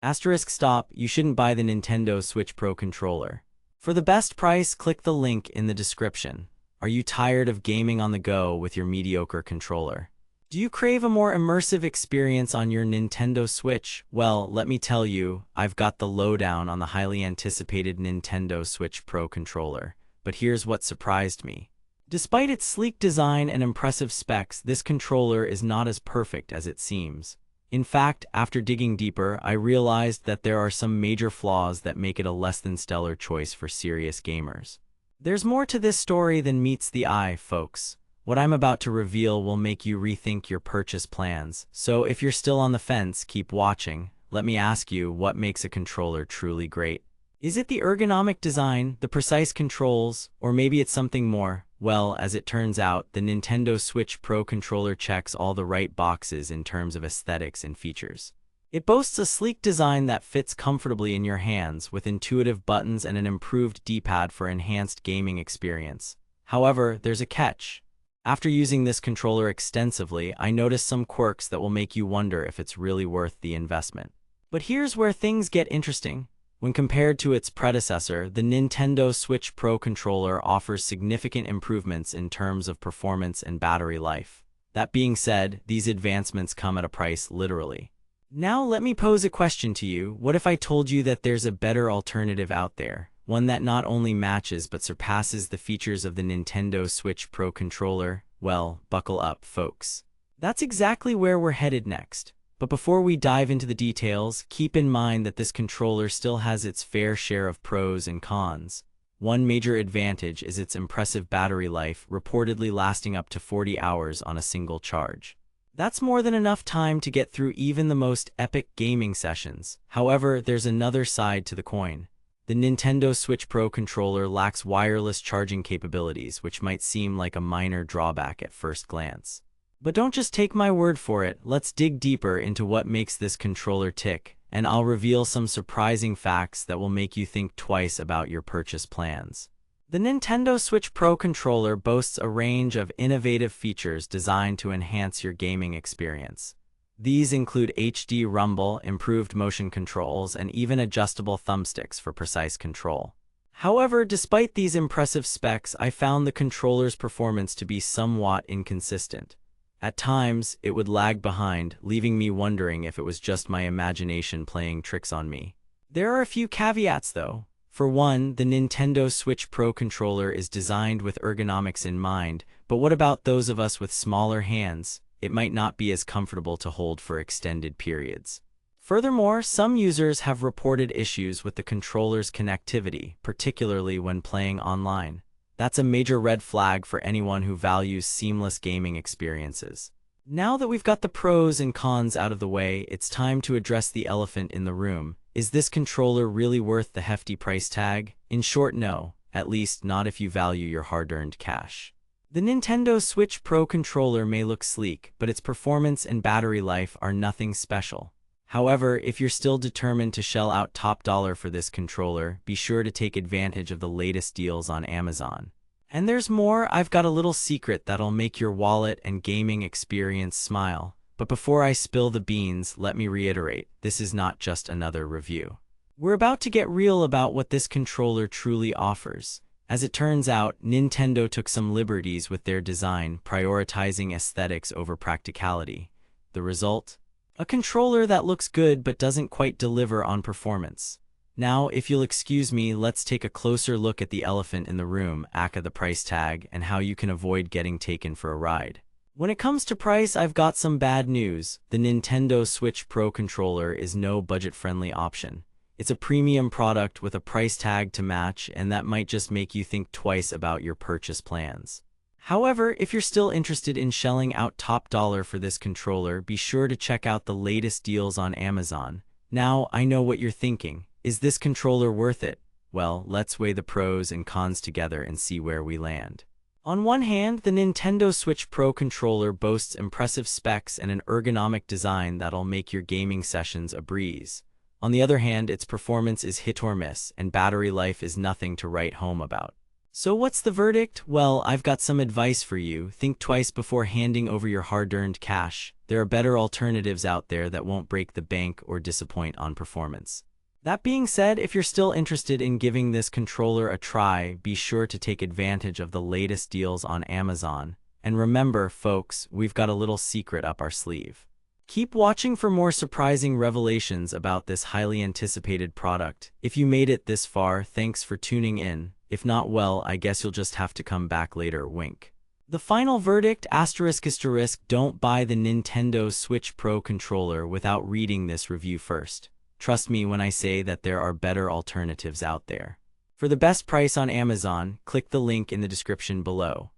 Asterisk stop, you shouldn't buy the Nintendo Switch Pro controller. For the best price, click the link in the description. Are you tired of gaming on the go with your mediocre controller? Do you crave a more immersive experience on your Nintendo Switch? Well, let me tell you, I've got the lowdown on the highly anticipated Nintendo Switch Pro controller. But here's what surprised me. Despite its sleek design and impressive specs, this controller is not as perfect as it seems. In fact, after digging deeper, I realized that there are some major flaws that make it a less than stellar choice for serious gamers. There's more to this story than meets the eye, folks. What I'm about to reveal will make you rethink your purchase plans, so if you're still on the fence, keep watching. Let me ask you, what makes a controller truly great? Is it the ergonomic design, the precise controls, or maybe it's something more? Well, as it turns out, the Nintendo Switch Pro controller checks all the right boxes in terms of aesthetics and features. It boasts a sleek design that fits comfortably in your hands, with intuitive buttons and an improved D-pad for enhanced gaming experience. However, there's a catch. After using this controller extensively, I noticed some quirks that will make you wonder if it's really worth the investment. But here's where things get interesting. When compared to its predecessor, the Nintendo Switch Pro controller offers significant improvements in terms of performance and battery life. That being said, these advancements come at a price, literally. Now let me pose a question to you. What if I told you that there's a better alternative out there? One that not only matches but surpasses the features of the Nintendo Switch Pro controller? Well, buckle up, folks. That's exactly where we're headed next. But before we dive into the details, keep in mind that this controller still has its fair share of pros and cons. One major advantage is its impressive battery life, reportedly lasting up to 40 hours on a single charge. That's more than enough time to get through even the most epic gaming sessions. However, there's another side to the coin. The Nintendo Switch Pro controller lacks wireless charging capabilities, which might seem like a minor drawback at first glance. But don't just take my word for it, let's dig deeper into what makes this controller tick, and I'll reveal some surprising facts that will make you think twice about your purchase plans. The Nintendo Switch Pro controller boasts a range of innovative features designed to enhance your gaming experience. These include HD rumble, improved motion controls, and even adjustable thumbsticks for precise control. However, despite these impressive specs, I found the controller's performance to be somewhat inconsistent. At times, it would lag behind, leaving me wondering if it was just my imagination playing tricks on me. There are a few caveats though. For one, the Nintendo Switch Pro controller is designed with ergonomics in mind, but what about those of us with smaller hands? It might not be as comfortable to hold for extended periods. Furthermore, some users have reported issues with the controller's connectivity, particularly when playing online. That's a major red flag for anyone who values seamless gaming experiences. Now that we've got the pros and cons out of the way, it's time to address the elephant in the room. Is this controller really worth the hefty price tag? In short, no. At least not if you value your hard-earned cash. The Nintendo Switch Pro controller may look sleek, but its performance and battery life are nothing special. However, if you're still determined to shell out top dollar for this controller, be sure to take advantage of the latest deals on Amazon. And there's more. I've got a little secret that'll make your wallet and gaming experience smile. But before I spill the beans, let me reiterate, this is not just another review. We're about to get real about what this controller truly offers. As it turns out, Nintendo took some liberties with their design, prioritizing aesthetics over practicality. The result? A controller that looks good but doesn't quite deliver on performance. Now, if you'll excuse me, let's take a closer look at the elephant in the room, aka the price tag, and how you can avoid getting taken for a ride. When it comes to price, I've got some bad news. The Nintendo Switch Pro controller is no budget-friendly option. It's a premium product with a price tag to match, and that might just make you think twice about your purchase plans. However, if you're still interested in shelling out top dollar for this controller, be sure to check out the latest deals on Amazon. Now, I know what you're thinking. Is this controller worth it? Well, let's weigh the pros and cons together and see where we land. On one hand, the Nintendo Switch Pro controller boasts impressive specs and an ergonomic design that'll make your gaming sessions a breeze. On the other hand, its performance is hit or miss, and battery life is nothing to write home about. So what's the verdict? Well, I've got some advice for you. Think twice before handing over your hard-earned cash. There are better alternatives out there that won't break the bank or disappoint on performance. That being said, if you're still interested in giving this controller a try, be sure to take advantage of the latest deals on Amazon. And remember, folks, we've got a little secret up our sleeve. Keep watching for more surprising revelations about this highly anticipated product. If you made it this far, thanks for tuning in. If not, well, I guess you'll just have to come back later, wink. The final verdict, asterisk, don't buy the Nintendo Switch Pro controller without reading this review first. Trust me when I say that there are better alternatives out there. For the best price on Amazon, click the link in the description below.